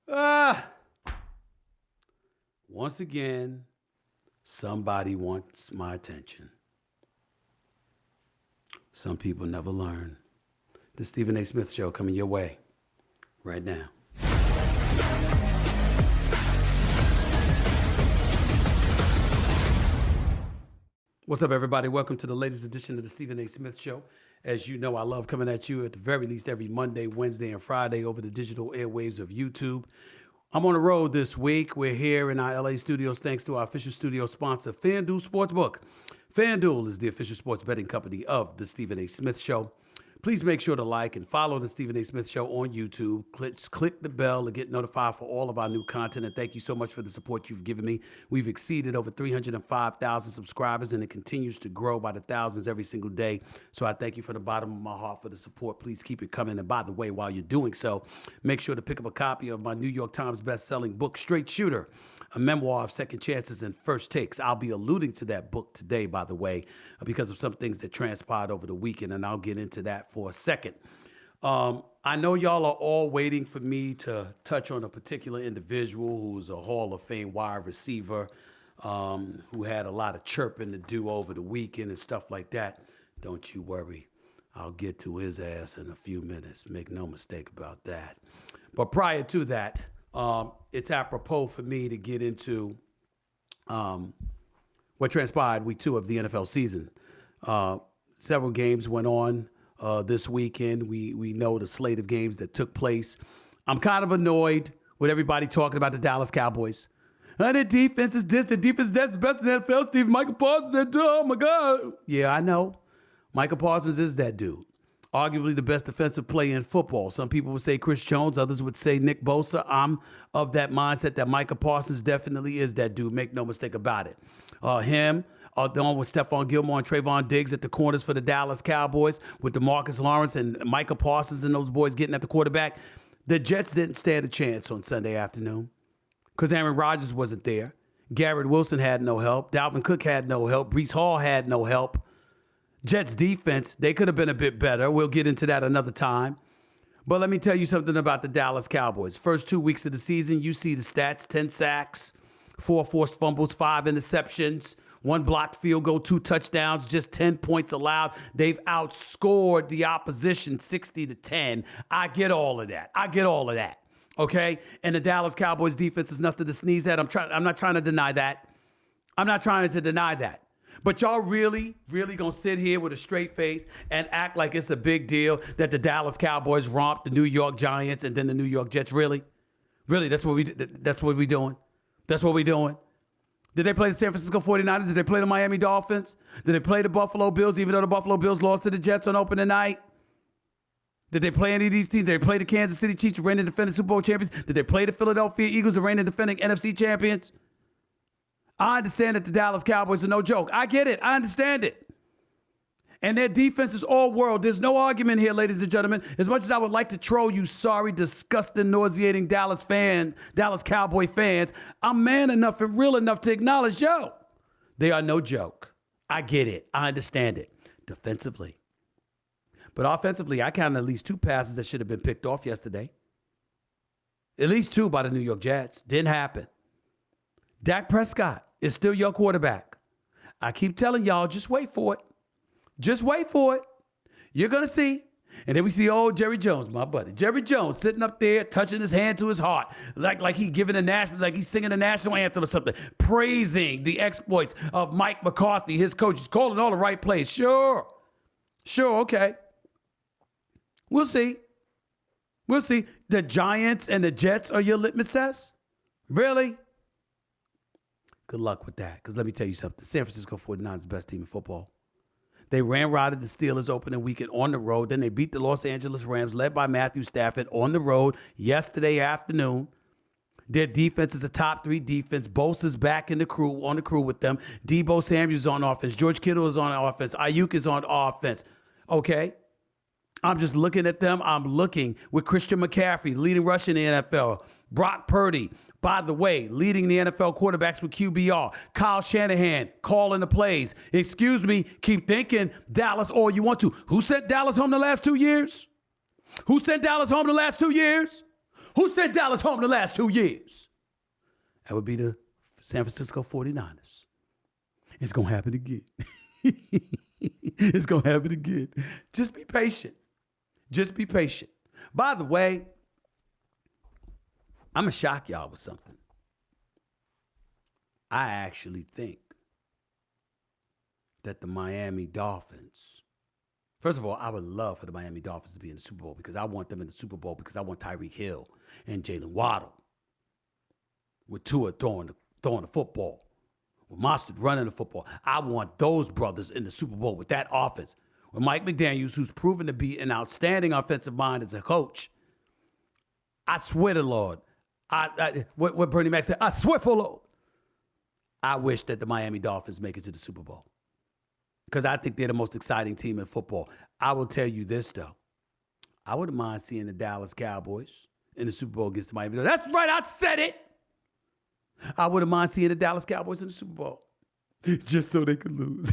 Ah, once again, somebody wants my attention. Some people never learn. The Stephen A. Smith Show coming your way right now. What's up, everybody? Welcome to the latest edition of the Stephen A. Smith Show. As you know, I love coming at you at the very least every Monday, Wednesday, and Friday over the digital airwaves of YouTube. I'm on the road this week. We're here in our LA studios thanks to our official studio sponsor, FanDuel Sportsbook. FanDuel is the official sports betting company of the Stephen A. Smith Show. Please make sure to like and follow the Stephen A. Smith Show on YouTube. Click the bell to get notified for all of our new content. And thank you so much for the support you've given me. We've exceeded over 305,000 subscribers, and it continues to grow by the thousands every single day. So I thank you from the bottom of my heart for the support. Please keep it coming. And by the way, while you're doing so, make sure to pick up a copy of my New York Times best-selling book, Straight Shooter, a memoir of second chances and first takes. I'll be alluding to that book today, by the way, because of some things that transpired over the weekend, and I'll get into that for a second. I know y'all are all waiting for me to touch on a particular individual who's a Hall of Fame wide receiver, who had a lot of chirping to do over the weekend and stuff like that. Don't you worry. I'll get to his ass in a few minutes. Make no mistake about that. But prior to that, it's apropos for me to get into what transpired week 2 of the NFL season. Several games went on this weekend. We know the slate of games that took place. I'm kind of annoyed with everybody talking about the Dallas Cowboys. The defense is this, the defense that's the best in the NFL, Steve. Micah Parsons, that dude, oh my God. Yeah, I know. Micah Parsons is that dude. Arguably the best defensive player in football. Some people would say Chris Jones. Others would say Nick Bosa. I'm of that mindset that Micah Parsons definitely is that dude. Make no mistake about it. Him, along with Stephon Gilmore and Trayvon Diggs at the corners for the Dallas Cowboys, with DeMarcus Lawrence and Micah Parsons and those boys getting at the quarterback. The Jets didn't stand a chance on Sunday afternoon because Aaron Rodgers wasn't there. Garrett Wilson had no help. Dalvin Cook had no help. Breece Hall had no help. Jets defense, they could have been a bit better. We'll get into that another time. But let me tell you something about the Dallas Cowboys. First 2 weeks of the season, you see the stats: 10 sacks, 4 forced fumbles, 5 interceptions, 1 blocked field goal, 2 touchdowns, just 10 points allowed. They've outscored the opposition 60-10. I get all of that. Okay? And the Dallas Cowboys defense is nothing to sneeze at. I'm not trying to deny that. But y'all really gonna sit here with a straight face and act like it's a big deal that the Dallas Cowboys romped the New York Giants and then the New York Jets? Really? That's what we doing? Did they play the San Francisco 49ers? Did they play the Miami Dolphins? Did they play the Buffalo Bills, even though the Buffalo Bills lost to the Jets on opening night? Did they play any of these teams? Did they play the Kansas City Chiefs, the reigning defending Super Bowl champions? Did they play the Philadelphia Eagles, the reigning defending NFC champions? I understand that the Dallas Cowboys are no joke. I get it. I understand it. And their defense is all world. There's no argument here, ladies and gentlemen. As much as I would like to troll you sorry, disgusting, nauseating Dallas Cowboy fans, I'm man enough and real enough to acknowledge, they are no joke. I get it. I understand it. Defensively. But offensively, I counted at least 2 passes that should have been picked off yesterday. At least 2 by the New York Jets. Didn't happen. Dak Prescott is still your quarterback. I keep telling y'all, just wait for it. You're going to see. And then we see old Jerry Jones, my buddy. Jerry Jones sitting up there, touching his hand to his heart, like he's singing the national anthem or something, praising the exploits of Mike McCarthy, his coach. He's calling all the right plays. Sure, okay. We'll see. The Giants and the Jets are your litmus test? Really? Good luck with that, because let me tell you something. The San Francisco 49ers is the best team in football. They ramrodded the Steelers opening weekend on the road. Then they beat the Los Angeles Rams, led by Matthew Stafford, on the road yesterday afternoon. Their defense is a top 3 defense. Bosa's back on the crew with them. Deebo Samuel's on offense. George Kittle is on offense. Ayuk is on offense. Okay? I'm just looking at them. I'm looking with Christian McCaffrey, leading rusher in the NFL. Brock Purdy, by the way, leading the NFL quarterbacks with QBR. Kyle Shanahan calling the plays. Excuse me, keep thinking Dallas all you want to. Who sent Dallas home the last 2 years? Who sent Dallas home the last 2 years? That would be the San Francisco 49ers. It's going to happen again. It's going to happen again. Just be patient. Just be patient. By the way, I'm going to shock y'all with something. I actually think that the Miami Dolphins, first of all, I would love for the Miami Dolphins to be in the Super Bowl because I want them in the Super Bowl because I want Tyreek Hill and Jalen Waddle with Tua throwing the football, with Mostert running the football. I want those brothers in the Super Bowl with that offense. With Mike McDaniels, who's proven to be an outstanding offensive mind as a coach. I swear to Lord, what Bernie Mac said, I swear for Lord, I wish that the Miami Dolphins make it to the Super Bowl because I think they're the most exciting team in football. I will tell you this, though. I wouldn't mind seeing the Dallas Cowboys in the Super Bowl against the Miami Dolphins. That's right, I said it. I wouldn't mind seeing the Dallas Cowboys in the Super Bowl just so they could lose.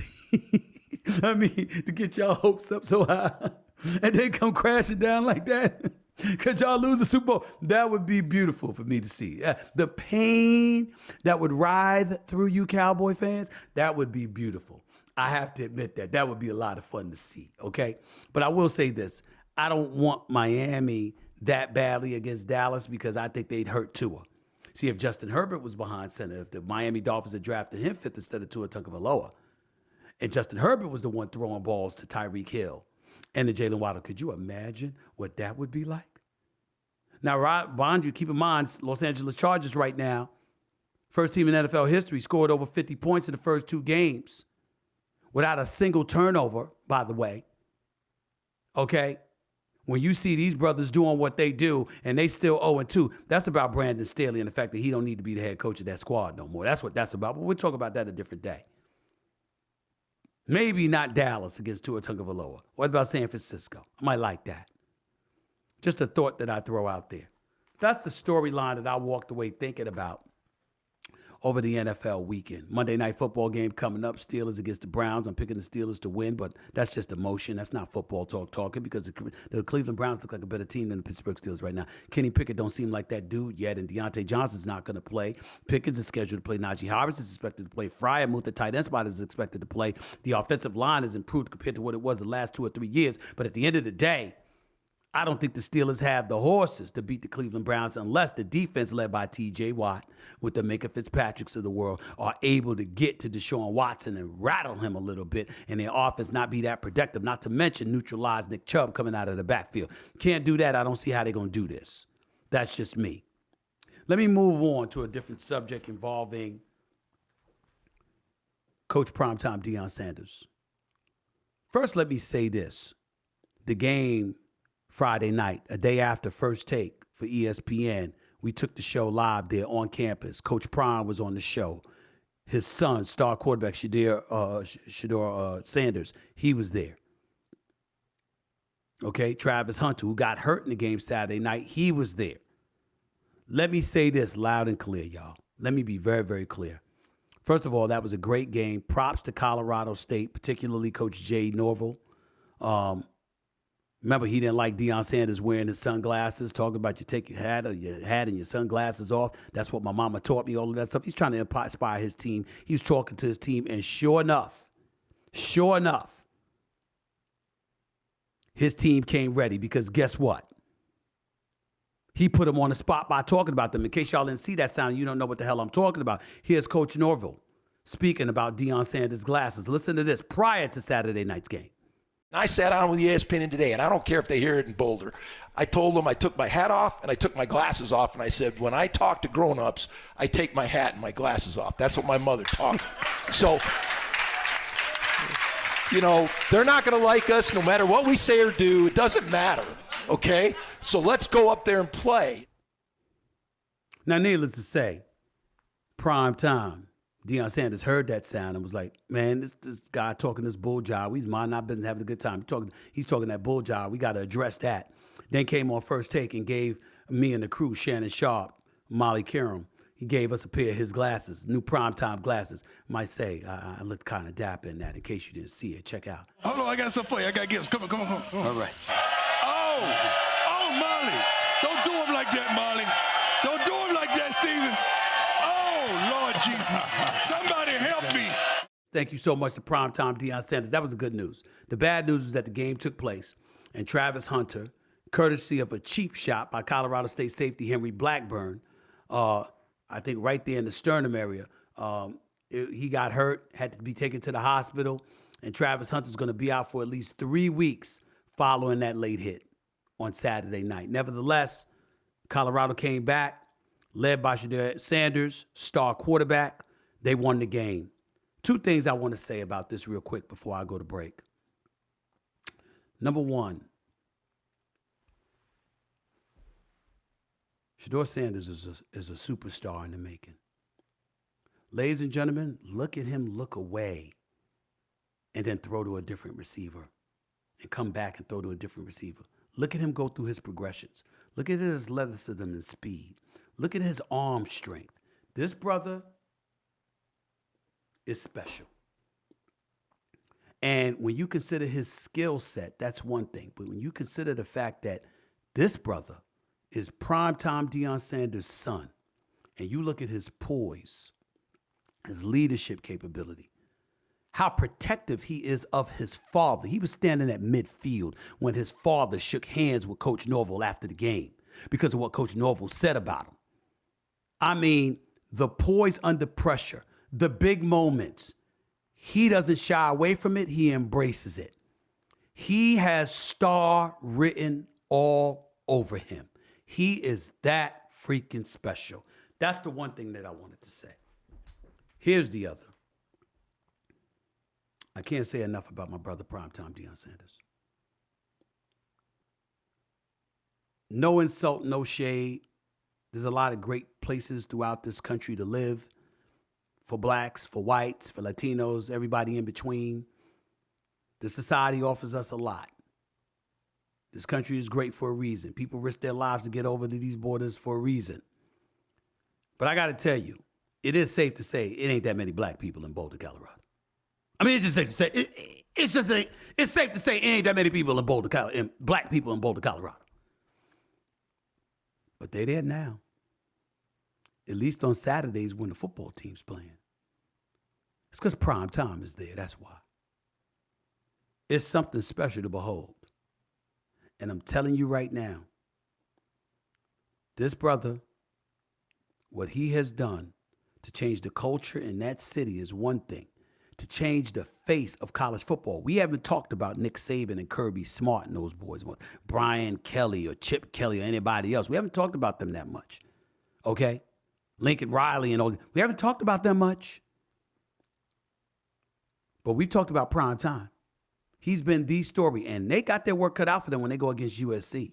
I mean, to get y'all hopes up so high and then come crashing down like that. Because y'all lose the Super Bowl, that would be beautiful for me to see. The pain that would writhe through you Cowboy fans, that would be beautiful. I have to admit that. That would be a lot of fun to see, okay? But I will say this. I don't want Miami that badly against Dallas because I think they'd hurt Tua. See, if Justin Herbert was behind center, if the Miami Dolphins had drafted him fifth instead of Tua Tagovailoa, and Justin Herbert was the one throwing balls to Tyreek Hill and to Jalen Waddle, could you imagine what that would be like? Now, mind you, keep in mind, Los Angeles Chargers right now, first team in NFL history, scored over 50 points in the first 2 games without a single turnover, by the way. Okay? When you see these brothers doing what they do and they still 0-2, that's about Brandon Staley and the fact that he don't need to be the head coach of that squad no more. That's what that's about. But we'll talk about that a different day. Maybe not Dallas against Tua Tagovailoa. What about San Francisco? I might like that. Just a thought that I throw out there. That's the storyline that I walked away thinking about over the NFL weekend. Monday Night Football game coming up, Steelers against the Browns. I'm picking the Steelers to win, but that's just emotion. That's not football talking because the Cleveland Browns look like a better team than the Pittsburgh Steelers right now. Kenny Pickett don't seem like that dude yet, and Deontay Johnson's not going to play. Pickens is scheduled to play. Najee Harris is expected to play. Freiermuth, the tight end spot, is expected to play. The offensive line has improved compared to what it was the last 2 or 3 years, but at the end of the day, I don't think the Steelers have the horses to beat the Cleveland Browns unless the defense led by T.J. Watt with the Minka Fitzpatricks of the world are able to get to Deshaun Watson and rattle him a little bit and their offense not be that productive, not to mention neutralize Nick Chubb coming out of the backfield. Can't do that. I don't see how they're going to do this. That's just me. Let me move on to a different subject involving Coach Primetime Deion Sanders. First, let me say this. The game Friday night, a day after First Take for ESPN, we took the show live there on campus. Coach Prime was on the show. His son, star quarterback Shedeur Sanders, he was there. Okay, Travis Hunter, who got hurt in the game Saturday night, he was there. Let me say this loud and clear, y'all. Let me be very, very clear. First of all, that was a great game. Props to Colorado State, particularly Coach Jay Norville. Remember, he didn't like Deion Sanders wearing his sunglasses, talking about you take your hat and your sunglasses off. That's what my mama taught me, all of that stuff. He's trying to inspire his team. He was talking to his team, and sure enough, his team came ready because guess what? He put them on the spot by talking about them. In case y'all didn't see that sound, you don't know what the hell I'm talking about. Here's Coach Norville speaking about Deion Sanders' glasses. Listen to this prior to Saturday night's game. I sat on with ESPN today, and I don't care if they hear it in Boulder. I told them I took my hat off and I took my glasses off, and I said, when I talk to grown-ups, I take my hat and my glasses off. That's what my mother taught me. So, you know, they're not going to like us no matter what we say or do. It doesn't matter, okay? So let's go up there and play. Now, needless to say, prime time. Deion Sanders heard that sound and was like, man, this guy talking this bull job. We might not been having a good time. He's talking that bull job. We got to address that. Then came on First Take and gave me and the crew, Shannon Sharp, Molly Karam, he gave us a pair of his glasses, new primetime glasses. Might say, I looked kind of dapper in that in case you didn't see it. Check out. Hold on, I got something for you. I got gifts. Come on. All right. Oh, Molly. Don't do him like like that, Marlon. Don't do him like that, Steven. Oh, Lord Jesus. Somebody help me. Thank you so much to primetime Deion Sanders. That was the good news. The bad news is that the game took place, and Travis Hunter, courtesy of a cheap shot by Colorado State safety Henry Blackburn, I think right there in the sternum area, he got hurt, had to be taken to the hospital, and Travis Hunter's going to be out for at least 3 weeks following that late hit on Saturday night. Nevertheless, Colorado came back, led by Shedeur Sanders, star quarterback. They won the game. 2 things I want to say about this real quick before I go to break. Number one, Shedeur Sanders is a superstar in the making. Ladies and gentlemen, look at him look away and then throw to a different receiver and come back and throw to a different receiver. Look at him go through his progressions. Look at his athleticism and speed. Look at his arm strength. This brother is special. And when you consider his skill set, that's one thing. But when you consider the fact that this brother is primetime Deion Sanders' son, and you look at his poise, his leadership capability, how protective he is of his father. He was standing at midfield when his father shook hands with Coach Norville after the game because of what Coach Norville said about him. I mean, the poise under pressure, the big moments, he doesn't shy away from it. He embraces it. He has star written all over him. He is that freaking special. That's the one thing that I wanted to say. Here's the other. I can't say enough about my brother, primetime Deion Sanders. No insult, no shade. There's a lot of great places throughout this country to live. For blacks, for whites, for Latinos, everybody in between. The society offers us a lot. This country is great for a reason. People risk their lives to get over to these borders for a reason. But I got to tell you, it is safe to say it ain't that many black people in Boulder, Colorado. I mean, it's just safe to say it's safe to say it ain't that many people in Boulder, Colorado, black people in Boulder, Colorado. But they're there now. At least on Saturdays when the football team's playing. It's because prime time is there. That's why. It's something special to behold. And I'm telling you right now, this brother, what he has done to change the culture in that city is one thing. To change the face of college football. We haven't talked about Nick Saban and Kirby Smart and those boys. Brian Kelly or Chip Kelly or anybody else. We haven't talked about them that much. Okay? Lincoln Riley and all. We haven't talked about them much. But we've talked about prime time. He's been the story, and they got their work cut out for them when they go against USC.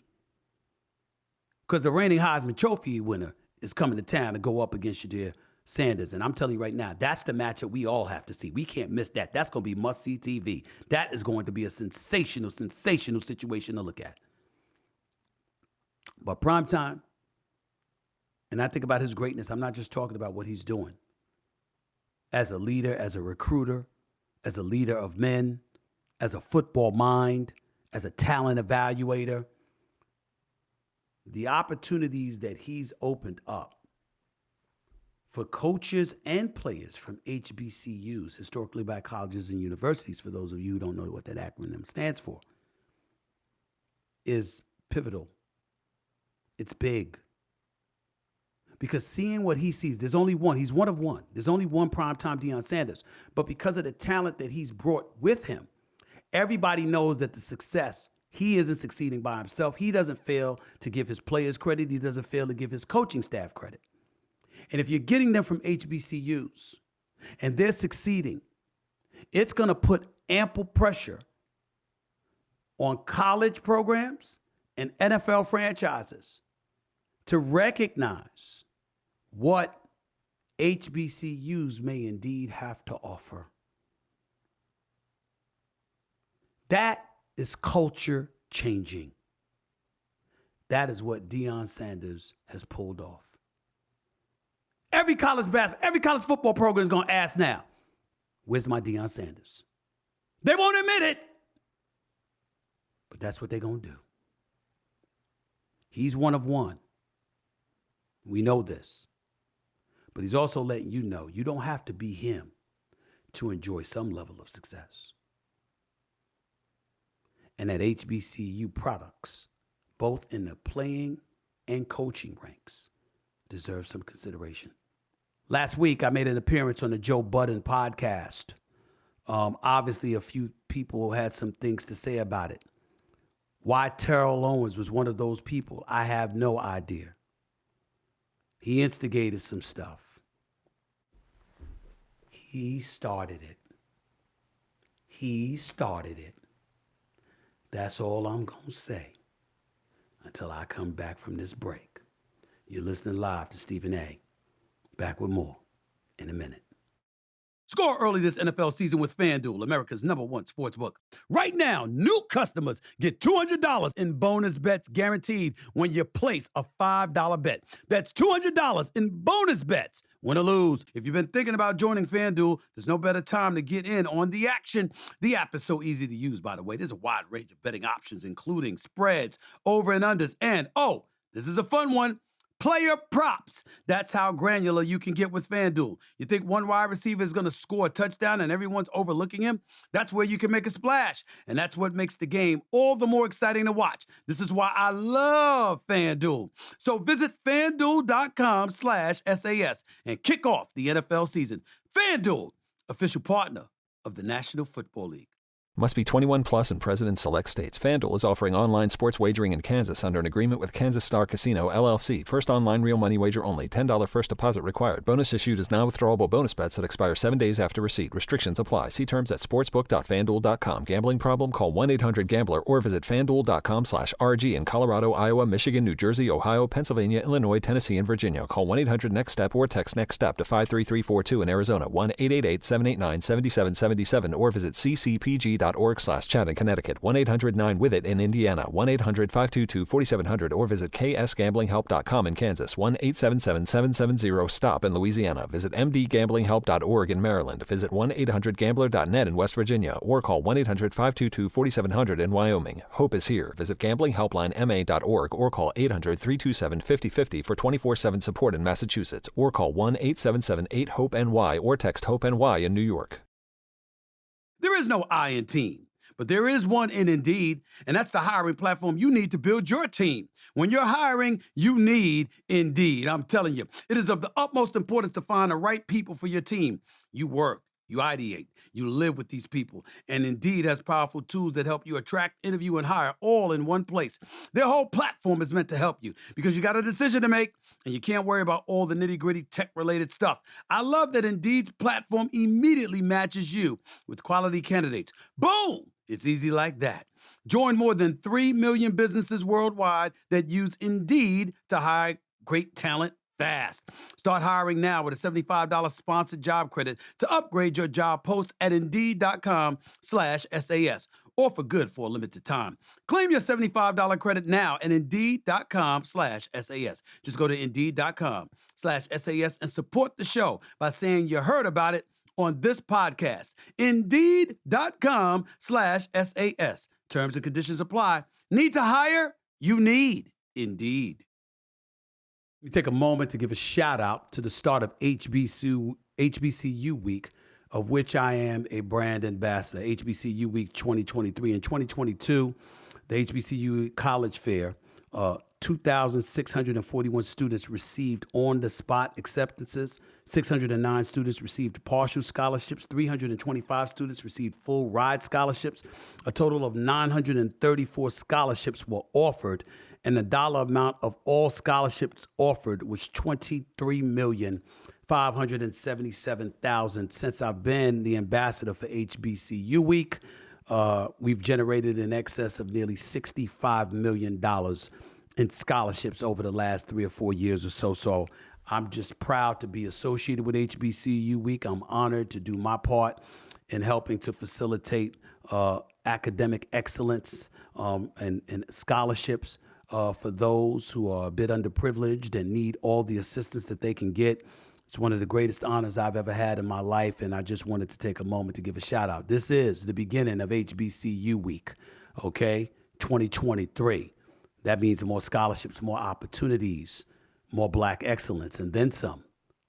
Because the reigning Heisman Trophy winner is coming to town to go up against Shedeur Sanders. And I'm telling you right now, that's the matchup we all have to see. We can't miss that. That's going to be must-see TV. That is going to be a sensational, sensational situation to look at. But prime time, and I think about his greatness, I'm not just talking about what he's doing. As a leader, as a recruiter, as a leader of men, as a football mind, as a talent evaluator, the opportunities that he's opened up for coaches and players from HBCUs, historically black colleges and universities, for those of you who don't know what that acronym stands for, is pivotal. It's big. Because seeing what he sees, there's only one. He's one of one. There's only one primetime Deion Sanders. But because of the talent that he's brought with him, everybody knows that the success, he isn't succeeding by himself. He doesn't fail to give his players credit. He doesn't fail to give his coaching staff credit. And if you're getting them from HBCUs and they're succeeding, it's going to put ample pressure on college programs and NFL franchises to recognize what HBCUs may indeed have to offer. That is culture changing. That is what Deion Sanders has pulled off. Every college football program is going to ask now, where's my Deion Sanders? They won't admit it, but that's what they're going to do. He's one of one. We know this. But he's also letting you know you don't have to be him to enjoy some level of success. And that HBCU products, both in the playing and coaching ranks, deserve some consideration. Last week, I made an appearance on the Joe Budden podcast. Obviously, a few people had some things to say about it. Why Terrell Owens was one of those people, I have no idea. He instigated some stuff. He started it. That's all I'm going to say until I come back from this break. You're listening live to Stephen A. Back with more in a minute. Score early this NFL season with FanDuel, America's #1 sportsbook. Right now, new customers get $200 in bonus bets guaranteed when you place a $5 bet. That's $200 in bonus bets. Win or lose. If you've been thinking about joining FanDuel, there's no better time to get in on the action. The app is so easy to use, by the way. There's a wide range of betting options, including spreads, over and unders, and, this is a fun one, player props. That's how granular you can get with FanDuel. You think one wide receiver is going to score a touchdown and everyone's overlooking him? That's where you can make a splash. And that's what makes the game all the more exciting to watch. This is why I love FanDuel. So visit FanDuel.com/SAS and kick off the NFL season. FanDuel, official partner of the National Football League. Must be 21 plus and present in select states. FanDuel is offering online sports wagering in Kansas under an agreement with Kansas Star Casino, LLC. First online real money wager only. $10 first deposit required. Bonus issued is non-withdrawable bonus bets that expire 7 days after receipt. Restrictions apply. See terms at sportsbook.fanduel.com. Gambling problem? Call 1-800-GAMBLER or visit fanduel.com/RG in Colorado, Iowa, Michigan, New Jersey, Ohio, Pennsylvania, Illinois, Tennessee, and Virginia. Call 1-800-NEXT-STEP or text NEXT-STEP to 53342 in Arizona. 1-888-789-7777 or visit ccpg.org/chat in Connecticut. 1-800-9-WITH-IT in Indiana. 1-800-522-4700 or visit ksgamblinghelp.com in Kansas. 1-877-770-STOP in Louisiana. Visit mdgamblinghelp.org in Maryland. Visit 1-800-GAMBLER.net in West Virginia or call 1-800-522-4700 in Wyoming. Hope is here. Visit gamblinghelplinema.org or call 800-327-5050 for 24/7 support in Massachusetts or call 1-877-8-HOPE-NY or text HOPE-NY in New York. There is no I in team, but there is one in Indeed, and that's the hiring platform you need to build your team. When you're hiring, you need Indeed. I'm telling you, it is of the utmost importance to find the right people for your team. You work, you ideate, you live with these people, and Indeed has powerful tools that help you attract, interview, and hire all in one place. Their whole platform is meant to help you because you got a decision to make, and you can't worry about all the nitty-gritty tech-related stuff. I love that Indeed's platform immediately matches you with quality candidates. Boom! It's easy like that. Join more than 3 million businesses worldwide that use Indeed to hire great talent fast. Start hiring now with a $75 sponsored job credit to upgrade your job post at Indeed.com/SAS. Offer good for a limited time. Claim your $75 credit now at Indeed.com/SAS. Just go to Indeed.com/SAS and support the show by saying you heard about it on this podcast. Indeed.com/SAS. Terms and conditions apply. Need to hire? You need Indeed. Let me take a moment to give a shout out to the start of HBCU Week, of which I am a brand ambassador. HBCU Week 2023 and 2022, the HBCU College Fair, 2,641 students received on-the-spot acceptances. 609 students received partial scholarships. 325 students received full ride scholarships. A total of 934 scholarships were offered, and the dollar amount of all scholarships offered was $23,577,000. Since I've been the ambassador for HBCU Week, we've generated in excess of nearly $65 million in scholarships over the last 3 or 4 years or so. So I'm just proud to be associated with HBCU Week. I'm honored to do my part in helping to facilitate academic excellence and scholarships for those who are a bit underprivileged and need all the assistance that they can get. It's one of the greatest honors I've ever had in my life, and I just wanted to take a moment to give a shout out. This is the beginning of HBCU Week, okay? 2023. That means more scholarships, more opportunities more black excellence, and then some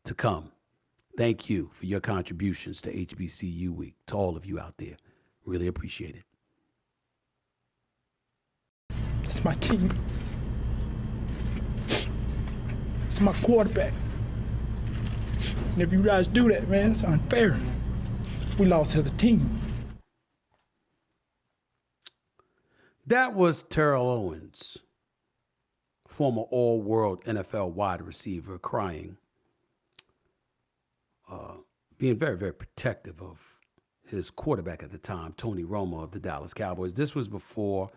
to come. Thank you for your contributions to HBCU Week, to all of you out there. Really appreciate it. It's my team. It's my quarterback. And if you guys do that, man, it's unfair. We lost as a team. That was Terrell Owens, former all-world NFL wide receiver, crying, being very, very protective of his quarterback at the time, Tony Romo of the Dallas Cowboys. This was before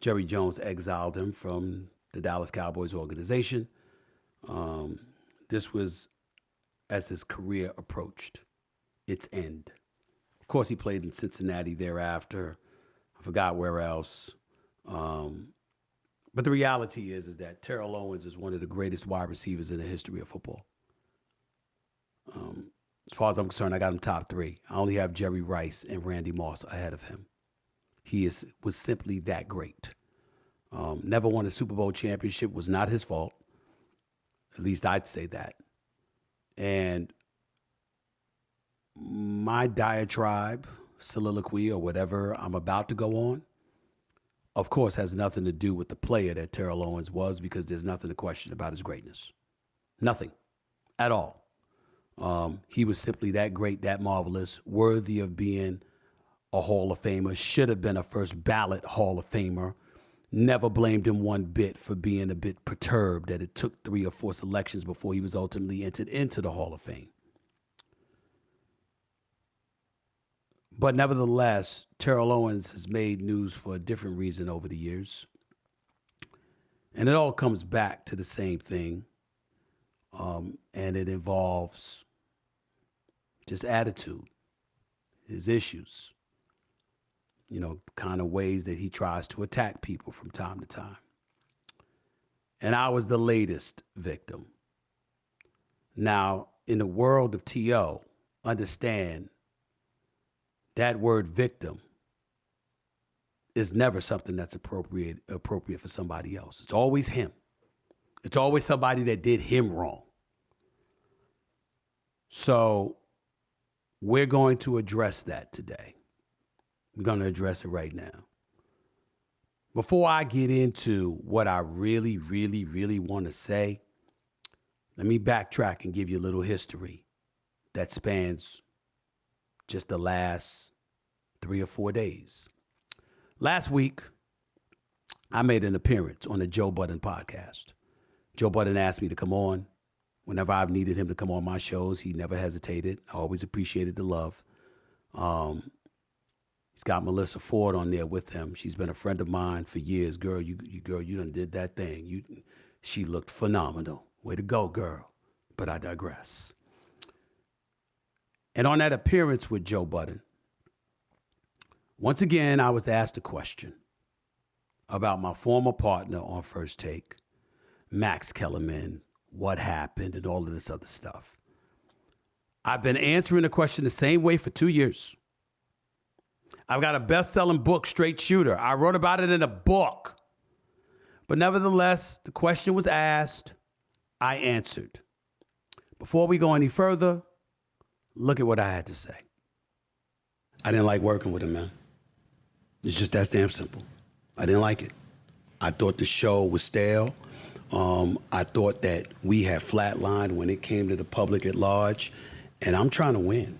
Jerry Jones exiled him from the Dallas Cowboys organization. This was as his career approached its end. Of course, he played in Cincinnati thereafter. I forgot where else. But the reality is that Terrell Owens is one of the greatest wide receivers in the history of football. As far as I'm concerned, I got him top 3. I only have Jerry Rice and Randy Moss ahead of him. He was simply that great. Never won a Super Bowl championship, was not his fault. At least I'd say that. And my diatribe, soliloquy, or whatever I'm about to go on, of course, has nothing to do with the player that Terrell Owens was, because there's nothing to question about his greatness. Nothing at all. He was simply that great, that marvelous, worthy of being a Hall of Famer, should have been a first ballot Hall of Famer. Never blamed him one bit for being a bit perturbed that it took 3 or 4 selections before he was ultimately entered into the Hall of Fame. But nevertheless, Terrell Owens has made news for a different reason over the years. And it all comes back to the same thing. And it involves just attitude, his issues, kind of ways that he tries to attack people from time to time. And I was the latest victim. Now, in the world of TO, understand that word victim is never something that's appropriate for somebody else. It's always him. It's always somebody that did him wrong. So we're going to address that today. We're going to address it right now. Before I get into what I really, really, really want to say, let me backtrack and give you a little history that spans just the last 3 or 4 days. Last week, I made an appearance on the Joe Budden podcast. Joe Budden asked me to come on. Whenever I've needed him to come on my shows, he never hesitated. I always appreciated the love. He's got Melissa Ford on there with him. She's been a friend of mine for years. Girl, you done did that thing. She looked phenomenal. Way to go, girl. But I digress. And on that appearance with Joe Budden, once again, I was asked a question about my former partner on First Take, Max Kellerman, what happened, and all of this other stuff. I've been answering the question the same way for 2 years. I've got a best-selling book, Straight Shooter. I wrote about it in a book. But nevertheless, the question was asked. I answered. Before we go any further, look at what I had to say. I didn't like working with him, man. It's just that damn simple. I didn't like it. I thought the show was stale. I thought that we had flatlined when it came to the public at large, and I'm trying to win.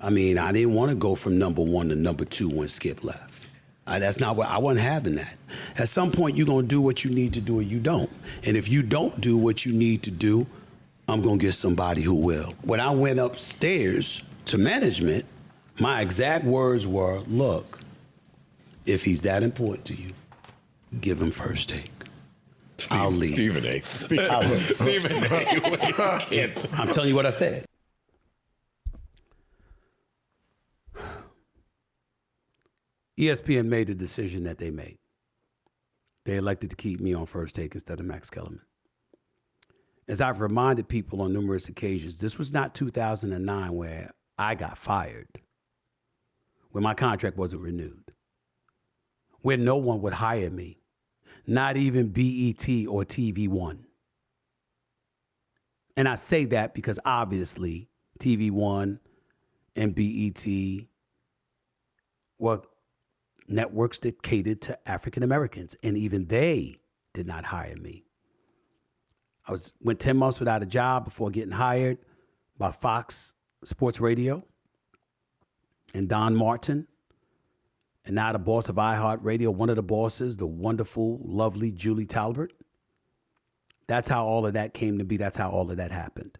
I mean, I didn't want to go from number 1 to number 2 when Skip left. That's not what I wasn't having that. At some point, you're going to do what you need to do or you don't. And if you don't do what you need to do, I'm going to get somebody who will. When I went upstairs to management, my exact words were, look, if he's that important to you, give him First Take. I'll leave. Stephen A. Stephen A. I'm telling you what I said. ESPN made the decision that they made. They elected to keep me on First Take instead of Max Kellerman. As I've reminded people on numerous occasions, this was not 2009 where I got fired, where my contract wasn't renewed, where no one would hire me, not even BET or TV One. And I say that because obviously TV One and BET were networks that catered to African Americans, and even they did not hire me. I went 10 months without a job before getting hired by Fox Sports Radio and Don Martin, and now the boss of iHeartRadio, one of the bosses, the wonderful, lovely Julie Talbert. That's how all of that came to be. That's how all of that happened.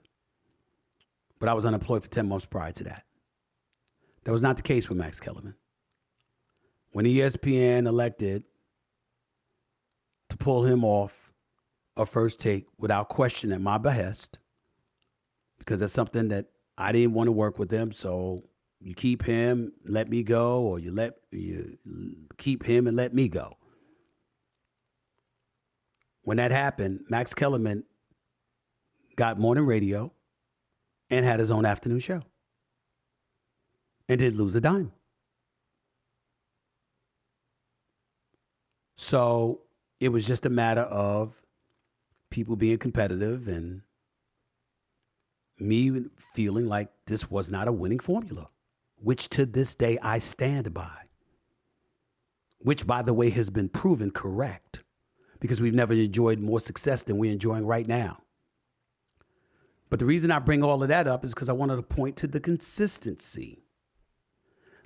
But I was unemployed for 10 months prior to that. That was not the case with Max Kellerman. When ESPN elected to pull him off a First Take without question at my behest, because that's something that I didn't want to work with him, so you keep him, let me go, or you keep him and let me go. When that happened, Max Kellerman got morning radio and had his own afternoon show and didn't lose a dime. So it was just a matter of people being competitive and me feeling like this was not a winning formula, which to this day I stand by, which, by the way, has been proven correct because we've never enjoyed more success than we're enjoying right now. But the reason I bring all of that up is because I wanted to point to the consistency.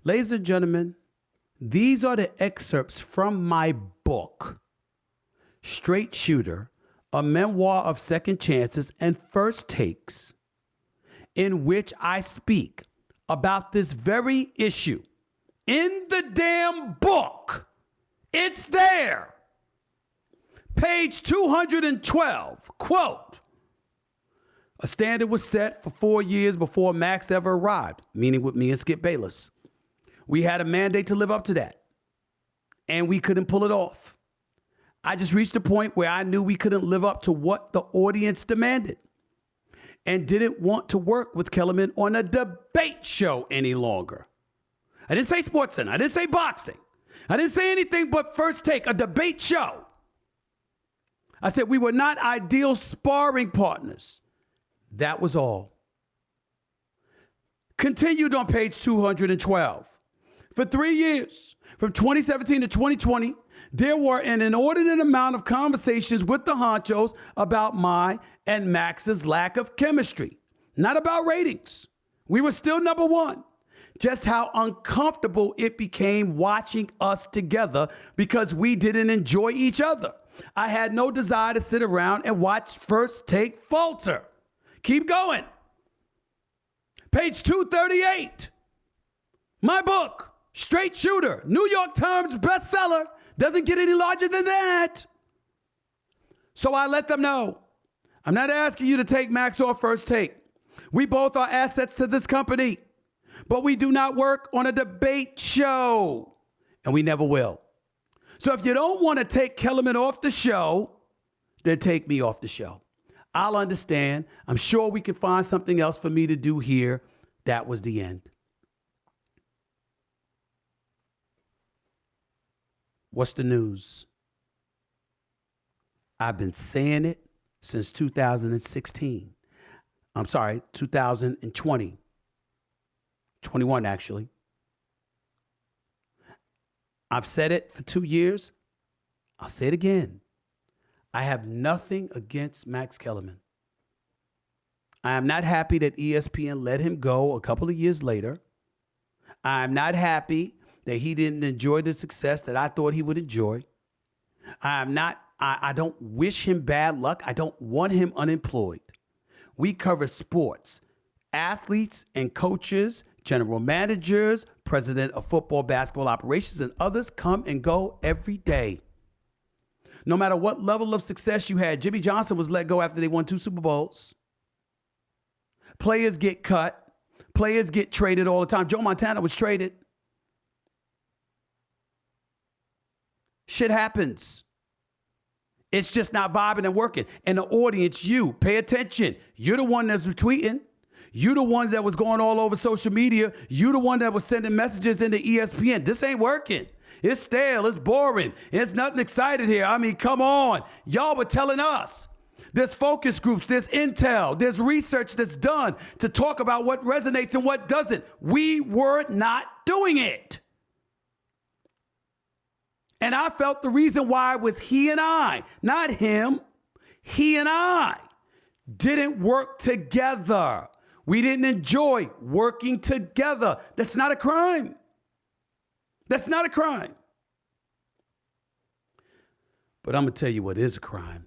Ladies and gentlemen, these are the excerpts from my book, Straight Shooter, a memoir of second chances and first takes, in which I speak about this very issue. In the damn book, it's there. Page 212, quote, a standard was set for 4 years before Max ever arrived, meaning with me and Skip Bayless. We had a mandate to live up to that, and we couldn't pull it off. I just reached a point where I knew we couldn't live up to what the audience demanded and didn't want to work with Kellerman on a debate show any longer. I didn't say SportsCenter. I didn't say boxing. I didn't say anything but First Take, a debate show. I said we were not ideal sparring partners. That was all. Continued on page 212. For 3 years, from 2017 to 2020, there were an inordinate amount of conversations with the honchos about my and Max's lack of chemistry. Not about ratings. We were still number one. Just how uncomfortable it became watching us together because we didn't enjoy each other. I had no desire to sit around and watch First Take falter. Keep going. Page 238. My book, Straight Shooter, New York Times bestseller, doesn't get any larger than that. So I let them know, I'm not asking you to take Max off First Take. We both are assets to this company, but we do not work on a debate show, and we never will. So if you don't want to take Kellerman off the show, then take me off the show. I'll understand. I'm sure we can find something else for me to do here. That was the end. What's the news? I've been saying it since 2016. I'm sorry, 2020. 21, actually. I've said it for 2 years. I'll say it again. I have nothing against Max Kellerman. I am not happy that ESPN let him go a couple of years later. I am not happy that he didn't enjoy the success that I thought he would enjoy. I don't wish him bad luck. I don't want him unemployed. We cover sports, athletes and coaches, general managers, president of football, basketball operations, and others come and go every day. No matter what level of success you had, Jimmy Johnson was let go after they won 2 Super Bowls. Players get cut. Players get traded all the time. Joe Montana was traded. Shit happens. It's just not vibing and working. And the audience, you, pay attention. You're the one that's retweeting. You the ones that was going all over social media. You the one that was sending messages into ESPN. This ain't working. It's stale. It's boring. There's nothing excited here. I mean, come on. Y'all were telling us There's focus groups, there's intel, there's research that's done to talk about what resonates and what doesn't. We were not doing it. And I felt the reason why was he and I, not him, he and I didn't work together. We didn't enjoy working together. That's not a crime. That's not a crime. But I'm going to tell you what is a crime.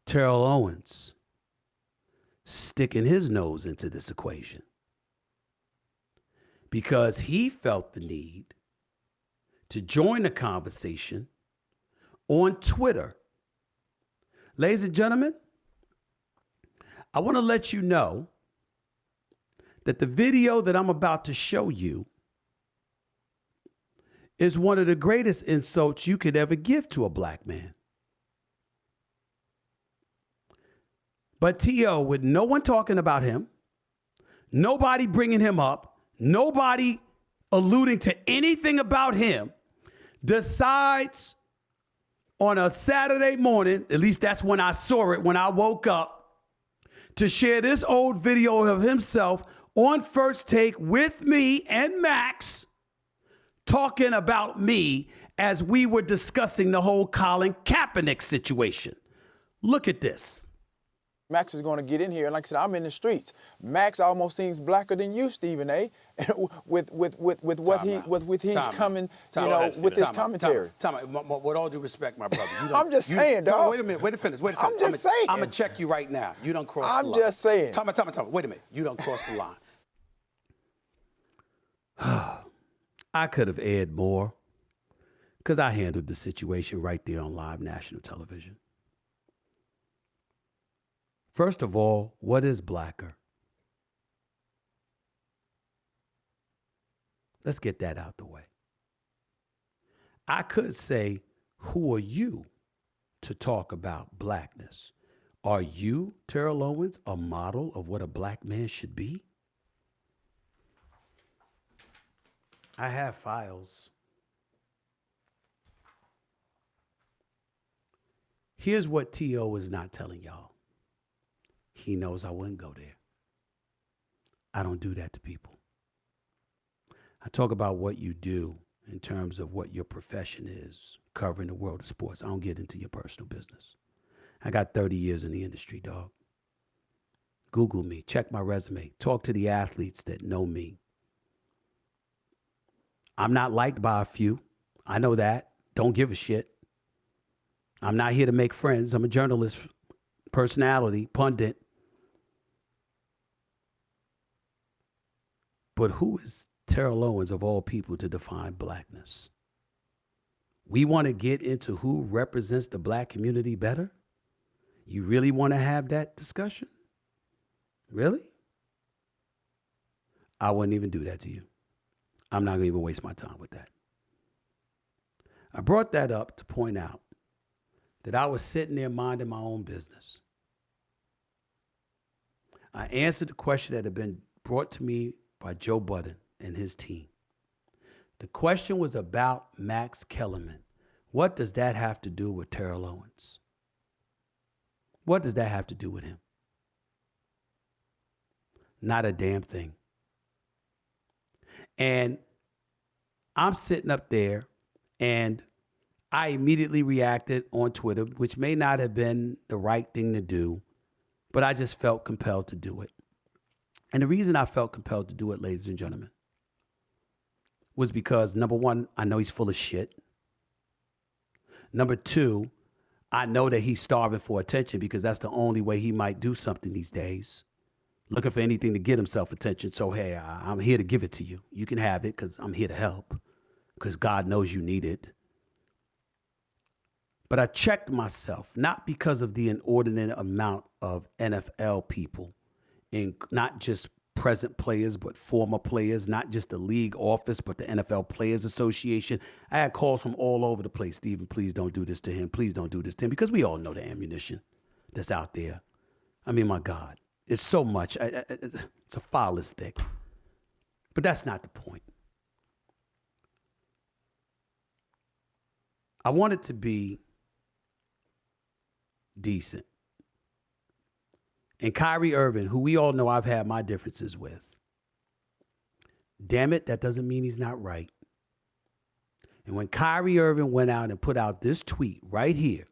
Terrell Owens sticking his nose into this equation because he felt the need to join the conversation on Twitter. Ladies and gentlemen, I want to let you know that the video that I'm about to show you is one of the greatest insults you could ever give to a black man. But T.O., with no one talking about him, nobody bringing him up, nobody alluding to anything about him, decides on a Saturday morning, at least that's when I saw it, when I woke up, to share this old video of himself on First Take with me and Max talking about me as we were discussing the whole Colin Kaepernick situation. Look at this. Max is going to get in here, and like I said, I'm in the streets. Max almost seems blacker than you, Stephen A. with what he with his coming, you know, with his commentary. With all due respect, my brother, you don't, I'm just saying, dog. Wait a minute, wait to finish. I'm just saying. I'm gonna check you right now. You don't cross the line. I'm just saying. Time. Wait a minute. You don't cross the line. I could have aired more because I handled the situation right there on live national television. First of all, what is blacker? Let's get that out the way. I could say, who are you to talk about blackness? Are you, Terrell Owens, a model of what a black man should be? I have files. Here's what T.O. is not telling y'all. He knows I wouldn't go there. I don't do that to people. I talk about what you do in terms of what your profession is, covering the world of sports. I don't get into your personal business. I got 30 years in the industry, dog. Google me, check my resume, talk to the athletes that know me. I'm not liked by a few. I know that. Don't give a shit. I'm not here to make friends. I'm a journalist, personality, pundit. But who is Terrell Owens, of all people, to define blackness? We want to get into who represents the black community better? You really want to have that discussion? Really? I wouldn't even do that to you. I'm not going to even waste my time with that. I brought that up to point out that I was sitting there minding my own business. I answered the question that had been brought to me by Joe Budden and his team. The question was about Max Kellerman. What does that have to do with Terrell Owens? What does that have to do with him? Not a damn thing. And I'm sitting up there and I immediately reacted on Twitter, which may not have been the right thing to do, but I just felt compelled to do it. And the reason I felt compelled to do it, ladies and gentlemen, was because, number one, I know he's full of shit. Number two, I know that he's starving for attention because that's the only way he might do something these days. Looking for anything to get himself attention. So, hey, I'm here to give it to you. You can have it because I'm here to help because God knows you need it. But I checked myself, not because of the inordinate amount of NFL people, in not just present players, but former players, not just the league office, but the NFL Players Association. I had calls from all over the place. Stephen, please don't do this to him. Please don't do this to him. Because we all know the ammunition that's out there. I mean, my God, it's so much. It's a file is thick. But that's not the point. I want it to be decent. And Kyrie Irving, who we all know I've had my differences with. Damn it, that doesn't mean he's not right. And when Kyrie Irving went out and put out this tweet right here,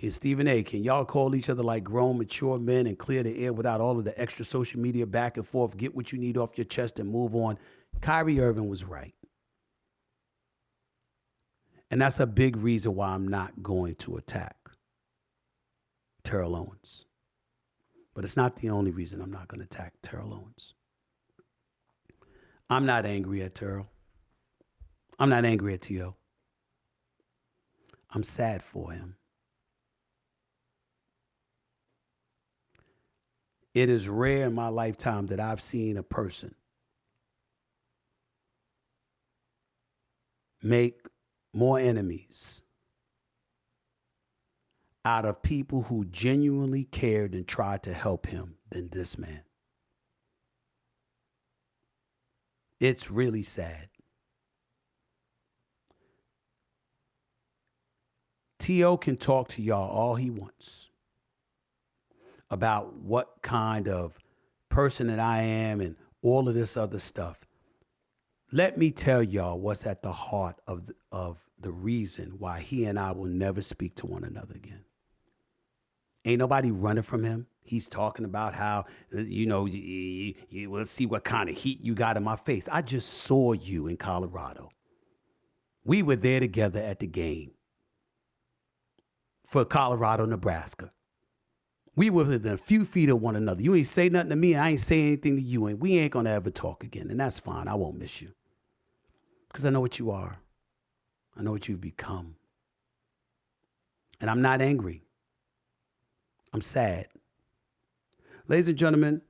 Stephen A., can y'all call each other like grown, mature men and clear the air without all of the extra social media back and forth, get what you need off your chest and move on? Kyrie Irving was right. And that's a big reason why I'm not going to attack Terrell Owens. But it's not the only reason I'm not going to attack Terrell Owens. I'm not angry at Terrell. I'm not angry at T.O. I'm sad for him. It is rare in my lifetime that I've seen a person make more enemies out of people who genuinely cared and tried to help him than this man. It's really sad. T.O. can talk to y'all all he wants about what kind of person that I am and all of this other stuff. Let me tell y'all what's at the heart of the reason why he and I will never speak to one another again. Ain't nobody running from him. He's talking about how, we'll see what kind of heat you got in my face. I just saw you in Colorado. We were there together at the game for Colorado, Nebraska. We were within a few feet of one another. You ain't say nothing to me. I ain't say anything to you. And we ain't going to ever talk again. And that's fine. I won't miss you. Because I know what you are. I know what you've become. And I'm not angry. I'm sad. Ladies and gentlemen,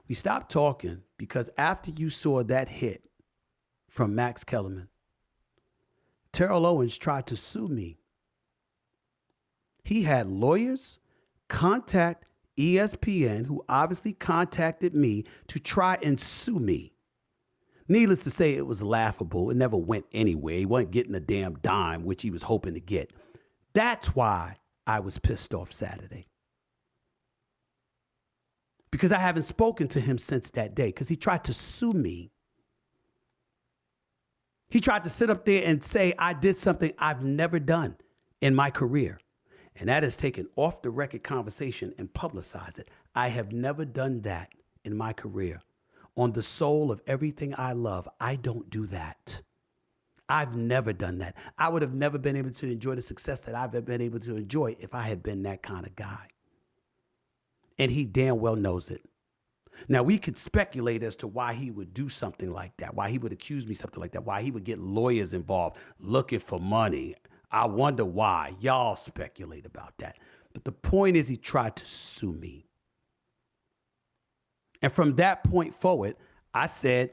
we stopped talking because after you saw that hit from Max Kellerman, Terrell Owens tried to sue me. He had lawyers contact ESPN, who obviously contacted me to try and sue me. Needless to say, it was laughable. It never went anywhere. He wasn't getting a damn dime, which he was hoping to get. That's why I was pissed off Saturday. Because I haven't spoken to him since that day, because he tried to sue me. He tried to sit up there and say I did something I've never done in my career. And that is take an off-the-record conversation and publicize it. I have never done that in my career. On the soul of everything I love, I don't do that. I've never done that. I would have never been able to enjoy the success that I've been able to enjoy if I had been that kind of guy. And he damn well knows it. Now, we could speculate as to why he would do something like that, why he would accuse me something like that, why he would get lawyers involved looking for money. I wonder why. Y'all speculate about that. But the point is he tried to sue me. And from that point forward, I said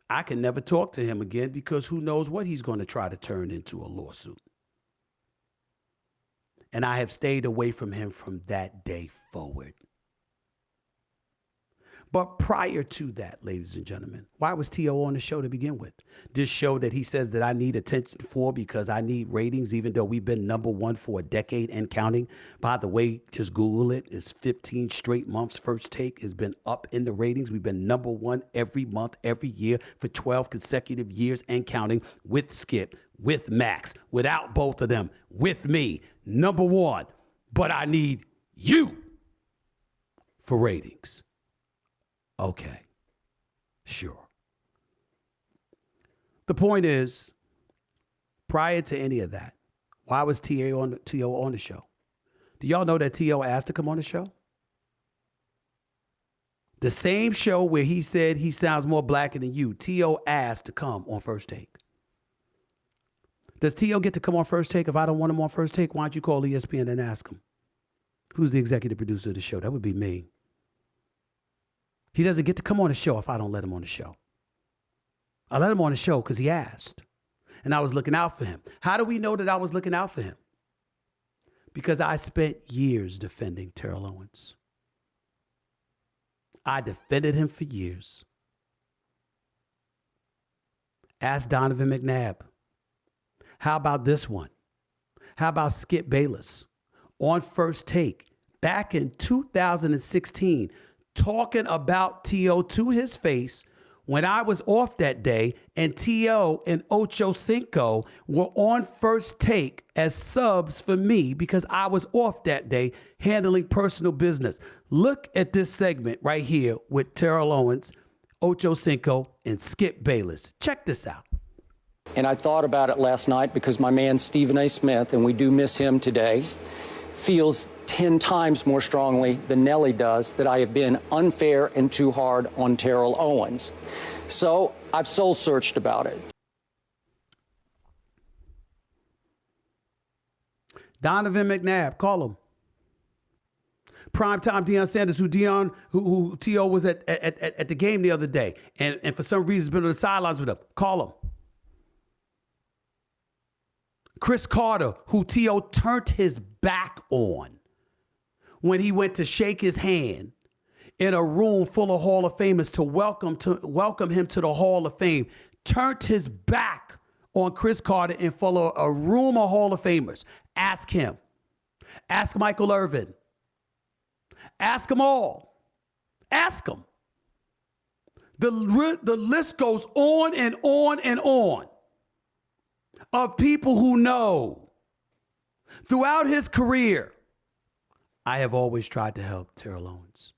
I can never talk to him again because who knows what he's going to try to turn into a lawsuit. And I have stayed away from him from that day forward. But prior to that, ladies and gentlemen, why was T.O. on the show to begin with? This show that he says that I need attention for because I need ratings, even though we've been number one for a decade and counting. By the way, just Google it. It's 15 straight months. First Take has been up in the ratings. We've been number one every month, every year for 12 consecutive years and counting with Skip, with Max, without both of them, with me, number one. But I need you for ratings. Okay, sure. The point is, prior to any of that, why was T.O. on the show? Do y'all know that T.O. asked to come on the show? The same show where he said he sounds more blacker than you, T.O. asked to come on First Take. Does T.O. get to come on First Take? If I don't want him on First Take, why don't you call ESPN and ask him? Who's the executive producer of the show? That would be me. He doesn't get to come on the show if I don't let him on the show. I let him on the show because he asked. And I was looking out for him. How do we know that I was looking out for him? Because I spent years defending Terrell Owens. I defended him for years. Ask Donovan McNabb. How about this one? How about Skip Bayless? on First Take back in 2016 talking about T.O. to his face when I was off that day, and T.O. and Ocho Cinco were on First Take as subs for me because I was off that day handling personal business. Look at this segment right here with Terrell Owens, Ocho Cinco, and Skip Bayless. Check this out. And I thought about it last night because my man Stephen A. Smith, and we do miss him today, feels 10 times more strongly than Nelly does that I have been unfair and too hard on Terrell Owens. So I've soul searched about it. Donovan McNabb, call him. Primetime Deion Sanders, who T.O. was at the game the other day, and for some reason has been on the sidelines with him. Call him. Chris Carter, who T.O. turned his back on when he went to shake his hand in a room full of Hall of Famers to welcome him to the Hall of Fame, turned his back on Chris Carter in full of a room of Hall of Famers. Ask him. Ask Michael Irvin. Ask them all. Ask them. The list goes on and on and on of people who know. Throughout his career, I have always tried to help Terrell Owens.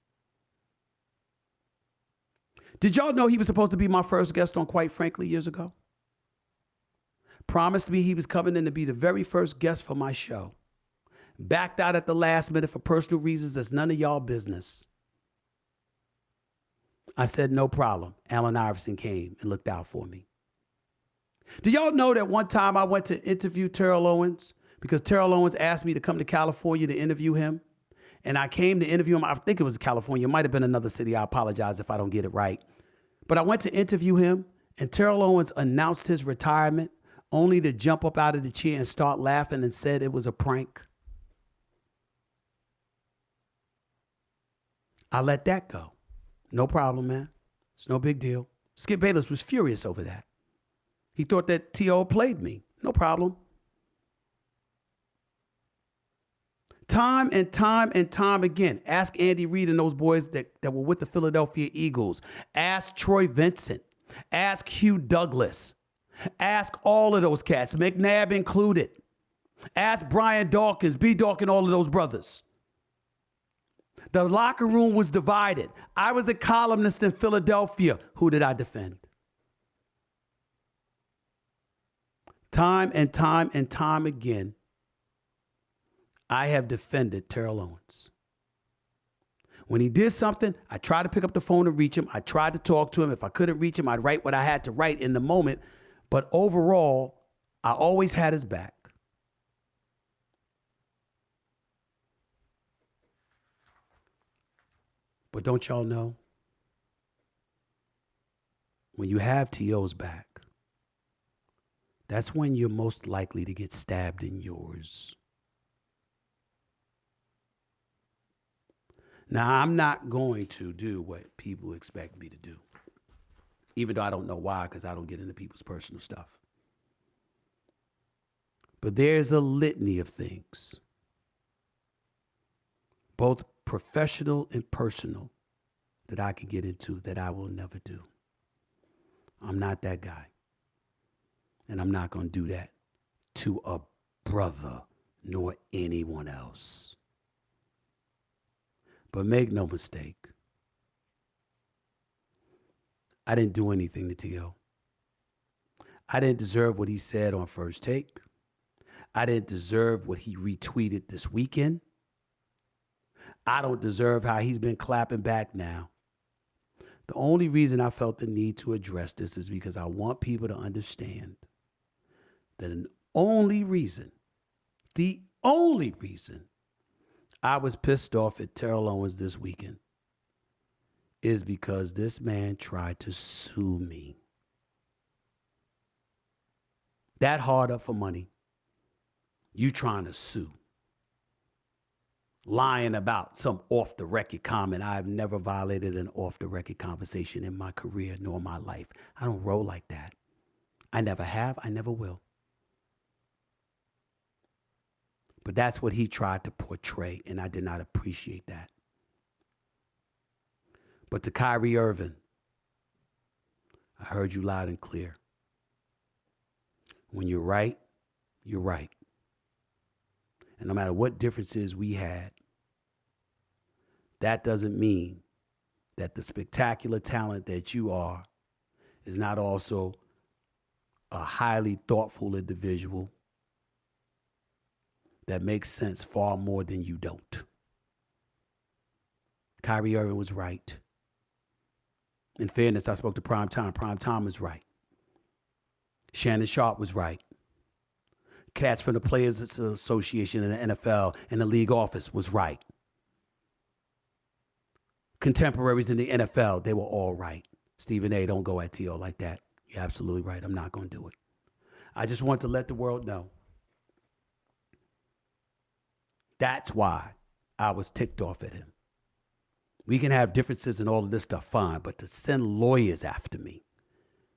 Did y'all know he was supposed to be my first guest on Quite Frankly years ago? Promised me he was coming in to be the very first guest for my show. Backed out at the last minute for personal reasons that's none of y'all business. I said, no problem. Allen Iverson came and looked out for me. Do y'all know that one time I went to interview Terrell Owens because Terrell Owens asked me to come to California to interview him? And I came to interview him. I think it was California. It might have been another city. I apologize if I don't get it right. But I went to interview him, and Terrell Owens announced his retirement only to jump up out of the chair and start laughing and said it was a prank. I let that go. No problem, man. It's no big deal. Skip Bayless was furious over that. He thought that T.O. played me. No problem. Time and time and time again. Ask Andy Reid and those boys that were with the Philadelphia Eagles. Ask Troy Vincent. Ask Hugh Douglas. Ask all of those cats, McNabb included. Ask Brian Dawkins, B. Dawkins, all of those brothers. The locker room was divided. I was a columnist in Philadelphia. Who did I defend? Time and time and time again, I have defended Terrell Owens. When he did something, I tried to pick up the phone and reach him. I tried to talk to him. If I couldn't reach him, I'd write what I had to write in the moment. But overall, I always had his back. But don't y'all know? When you have T.O.'s back, that's when you're most likely to get stabbed in yours. Now, I'm not going to do what people expect me to do, even though I don't know why, because I don't get into people's personal stuff. But there's a litany of things, both professional and personal, that I can get into that I will never do. I'm not that guy. And I'm not going to do that to a brother nor anyone else. But make no mistake, I didn't do anything to T.O. I didn't deserve what he said on First Take. I didn't deserve what he retweeted this weekend. I don't deserve how he's been clapping back now. The only reason I felt the need to address this is because I want people to understand that the only reason I was pissed off at Terrell Owens this weekend is because this man tried to sue me. That hard up for money. You trying to sue. Lying about some off-the-record comment. I've never violated an off-the-record conversation in my career nor my life. I don't roll like that. I never have. I never will. But that's what he tried to portray, and I did not appreciate that. But to Kyrie Irving, I heard you loud and clear. When you're right, you're right. And no matter what differences we had, that doesn't mean that the spectacular talent that you are is not also a highly thoughtful individual that makes sense far more than you don't. Kyrie Irving was right. In fairness, I spoke to Prime Time. Prime Time was right. Shannon Sharp was right. Cats from the Players Association and the NFL and the league office was right. Contemporaries in the NFL, they were all right. Stephen A., don't go at T.O. like that. You're absolutely right. I'm not going to do it. I just want to let the world know. That's why I was ticked off at him. We can have differences and all of this stuff, fine, but to send lawyers after me,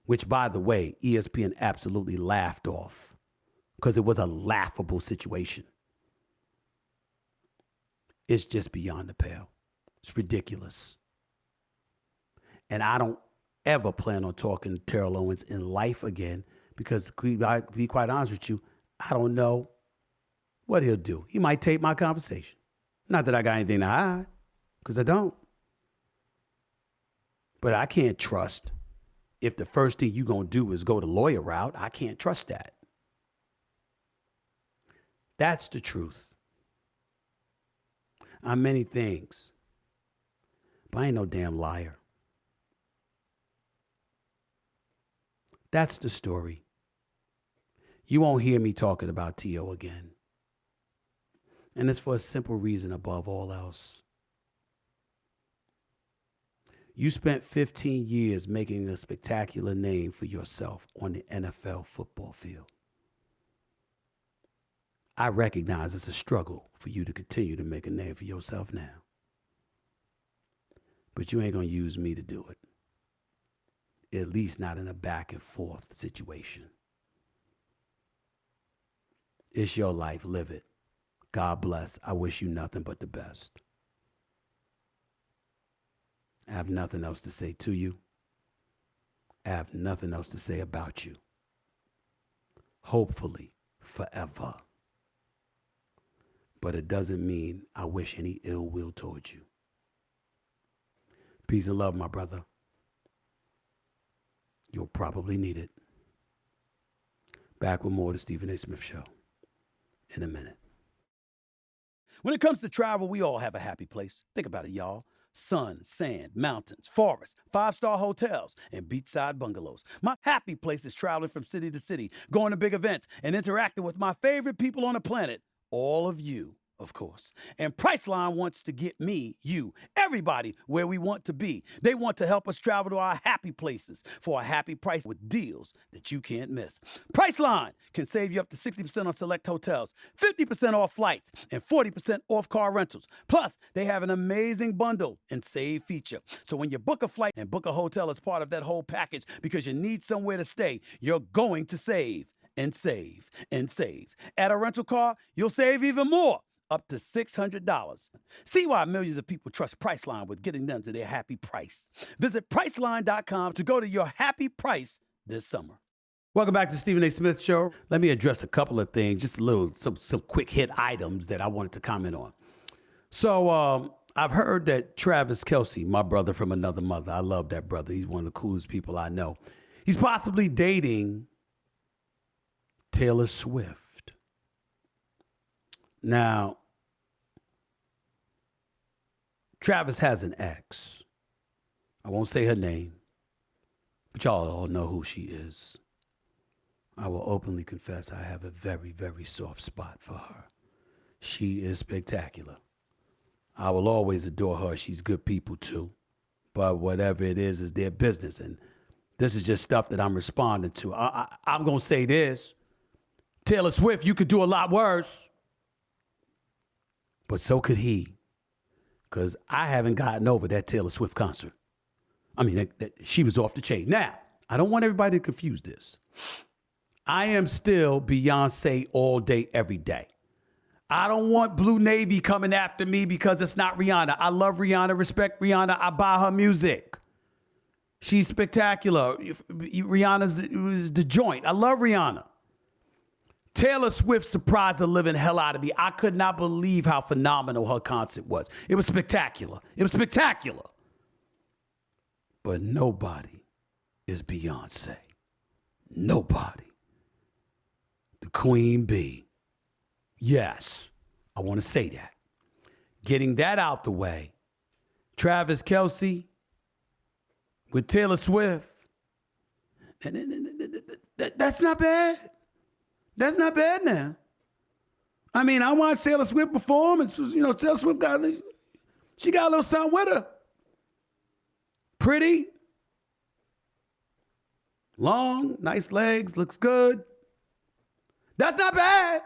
which, by the way, ESPN absolutely laughed off because it was a laughable situation. It's just beyond the pale. It's ridiculous. And I don't ever plan on talking to Terrell Owens in life again because, to be quite honest with you, I don't know what he'll do. He might tape my conversation. Not that I got anything to hide, because I don't. But I can't trust if the first thing you're going to do is go the lawyer route. I can't trust that. That's the truth. I'm many things, but I ain't no damn liar. That's the story. You won't hear me talking about T.O. again. And it's for a simple reason above all else. You spent 15 years making a spectacular name for yourself on the NFL football field. I recognize it's a struggle for you to continue to make a name for yourself now. But you ain't going to use me to do it. At least not in a back and forth situation. It's your life. Live it. God bless. I wish you nothing but the best. I have nothing else to say to you. I have nothing else to say about you. Hopefully, forever. But it doesn't mean I wish any ill will towards you. Peace and love, my brother. You'll probably need it. Back with more of the Stephen A. Smith Show in a minute. When it comes to travel, we all have a happy place. Think about it, y'all. Sun, sand, mountains, forests, 5-star hotels, and beachside bungalows. My happy place is traveling from city to city, going to big events, and interacting with my favorite people on the planet, all of you, of course. And Priceline wants to get me, you, everybody where we want to be. They want to help us travel to our happy places for a happy price with deals that you can't miss. Priceline can save you up to 60% on select hotels, 50% off flights, and 40% off car rentals. Plus, they have an amazing bundle and save feature. So when you book a flight and book a hotel as part of that whole package because you need somewhere to stay, you're going to save and save and save. At a rental car, you'll save even more, up to $600. See why millions of people trust Priceline with getting them to their happy price. Visit Priceline.com to go to your happy price this summer. Welcome back to Stephen A. Smith Show. Let me address a couple of things, just some quick hit items that I wanted to comment on. So I've heard that Travis Kelce, my brother from another mother, I love that brother. He's one of the coolest people I know. He's possibly dating Taylor Swift. Now, Travis has an ex. I won't say her name, but y'all all know who she is. I will openly confess I have a very, very soft spot for her. She is spectacular. I will always adore her. She's good people too. But whatever it is their business. And this is just stuff that I'm responding to. I'm going to say this. Taylor Swift, you could do a lot worse. But so could he. Because I haven't gotten over that Taylor Swift concert. I mean, she was off the chain. Now, I don't want everybody to confuse this. I am still Beyonce all day, every day. I don't want Blue Navy coming after me because it's not Rihanna. I love Rihanna, respect Rihanna. I buy her music. She's spectacular. Rihanna's the joint. I love Rihanna. Taylor Swift surprised the living hell out of me. I could not believe how phenomenal her concert was. It was spectacular. It was spectacular. But nobody is Beyonce. Nobody. The Queen Bee. Yes, I want to say that. Getting that out the way, Travis Kelce with Taylor Swift. That's not bad. That's not bad now. I mean, I watched Taylor Swift perform, and Taylor Swift got a little something with her. Pretty, long, nice legs, looks good. That's not bad.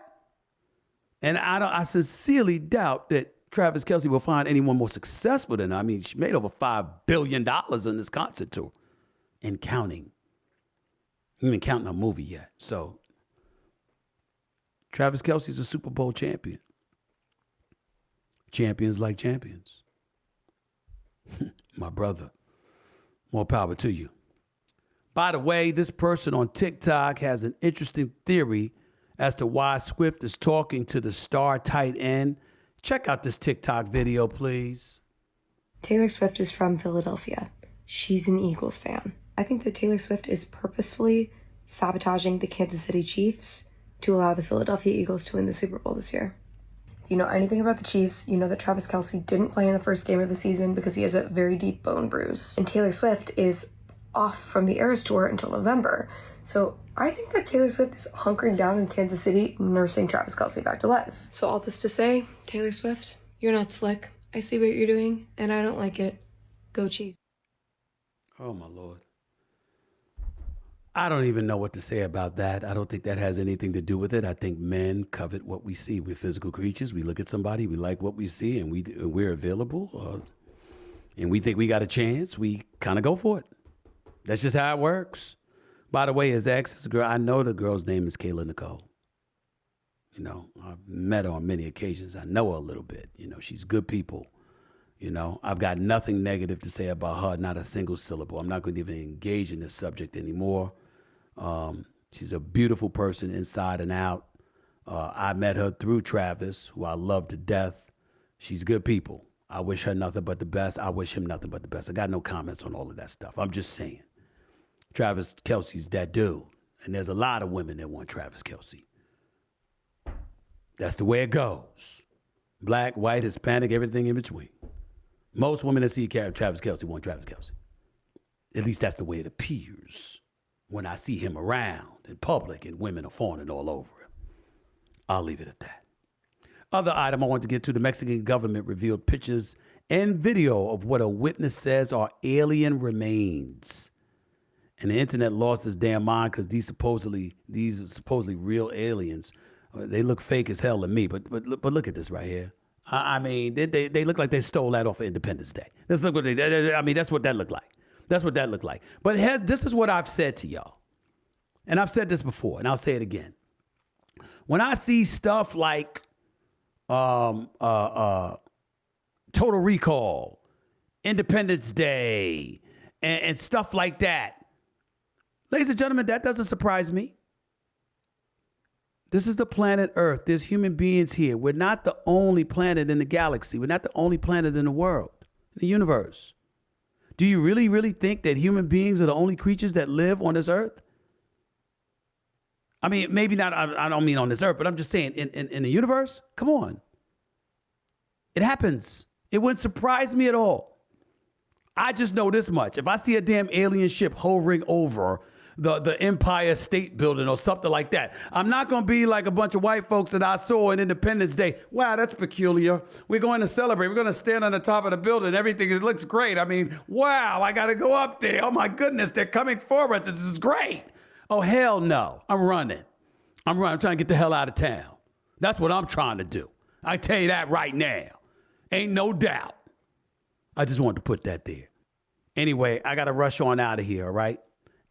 And I sincerely doubt that Travis Kelce will find anyone more successful than her. I mean, she made over $5 billion in this concert tour and counting. Even counting a movie yet. So, Travis Kelce's a Super Bowl champion. Champions like champions. My brother, more power to you. By the way, this person on TikTok has an interesting theory as to why Swift is talking to the star tight end. Check out this TikTok video, please. Taylor Swift is from Philadelphia. She's an Eagles fan. I think that Taylor Swift is purposefully sabotaging the Kansas City Chiefs to allow the Philadelphia Eagles to win the Super Bowl this year. If you know anything about the Chiefs, you know that Travis Kelce didn't play in the first game of the season because he has a very deep bone bruise. And Taylor Swift is off from the Eras Tour until November. So I think that Taylor Swift is hunkering down in Kansas City, nursing Travis Kelce back to life. So all this to say, Taylor Swift, you're not slick. I see what you're doing, and I don't like it. Go Chiefs. Oh, my Lord. I don't even know what to say about that. I don't think that has anything to do with it. I think men covet what we see. We're physical creatures. We look at somebody, we like what we see, and we're available, and we think we got a chance. We kind of go for it. That's just how it works. By the way, his ex is a girl. I know the girl's name is Kayla Nicole. I've met her on many occasions. I know her a little bit. She's good people. I've got nothing negative to say about her, not a single syllable. I'm not going to even engage in this subject anymore. She's a beautiful person inside and out. I met her through Travis, who I love to death. She's good people. I wish her nothing but the best. I wish him nothing but the best. I got no comments on all of that stuff. I'm just saying. Travis Kelce's that dude. And there's a lot of women that want Travis Kelce. That's the way it goes. Black, white, Hispanic, everything in between. Most women that see Travis Kelce want Travis Kelce. At least that's the way it appears when I see him around in public and women are fawning all over him. I'll leave it at that. Other item I want to get to, the Mexican government revealed pictures and video of what a witness says are alien remains. And the internet lost its damn mind because these are supposedly real aliens. They look fake as hell to me, but look at this right here. I mean, they look like they stole that off of Independence Day. Let's look what that's what that looked like. That's what that looked like. But this is what I've said to y'all. And I've said this before, and I'll say it again. When I see stuff like Total Recall, Independence Day, and stuff like that, ladies and gentlemen, that doesn't surprise me. This is the planet Earth. There's human beings here. We're not the only planet in the galaxy. We're not the only planet in the world, in the universe. Do you really, really think that human beings are the only creatures that live on this earth? I mean, maybe not, I don't mean on this earth, but I'm just saying in the universe? Come on. It happens. It wouldn't surprise me at all. I just know this much. If I see a damn alien ship hovering over the Empire State Building or something like that, I'm not going to be like a bunch of white folks that I saw on Independence Day. Wow, that's peculiar. We're going to celebrate. We're going to stand on the top of the building. Everything, it looks great. I mean, wow, I got to go up there. Oh my goodness, they're coming for us. This is great. Oh, hell no. I'm running. I'm trying to get the hell out of town. That's what I'm trying to do. I tell you that right now. Ain't no doubt. I just wanted to put that there. Anyway, I got to rush on out of here, all right?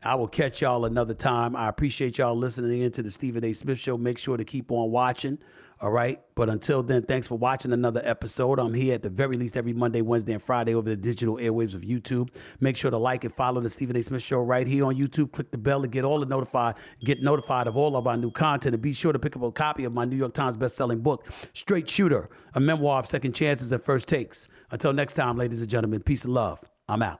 I will catch y'all another time. I appreciate y'all listening into the Stephen A. Smith Show. Make sure to keep on watching. All right. But until then, thanks for watching another episode. I'm here at the very least every Monday, Wednesday, and Friday over the digital airwaves of YouTube. Make sure to like and follow the Stephen A. Smith Show right here on YouTube. Click the bell to get notified of all of our new content. And be sure to pick up a copy of my New York Times bestselling book, Straight Shooter, a memoir of second chances and first takes. Until next time, ladies and gentlemen, peace and love. I'm out.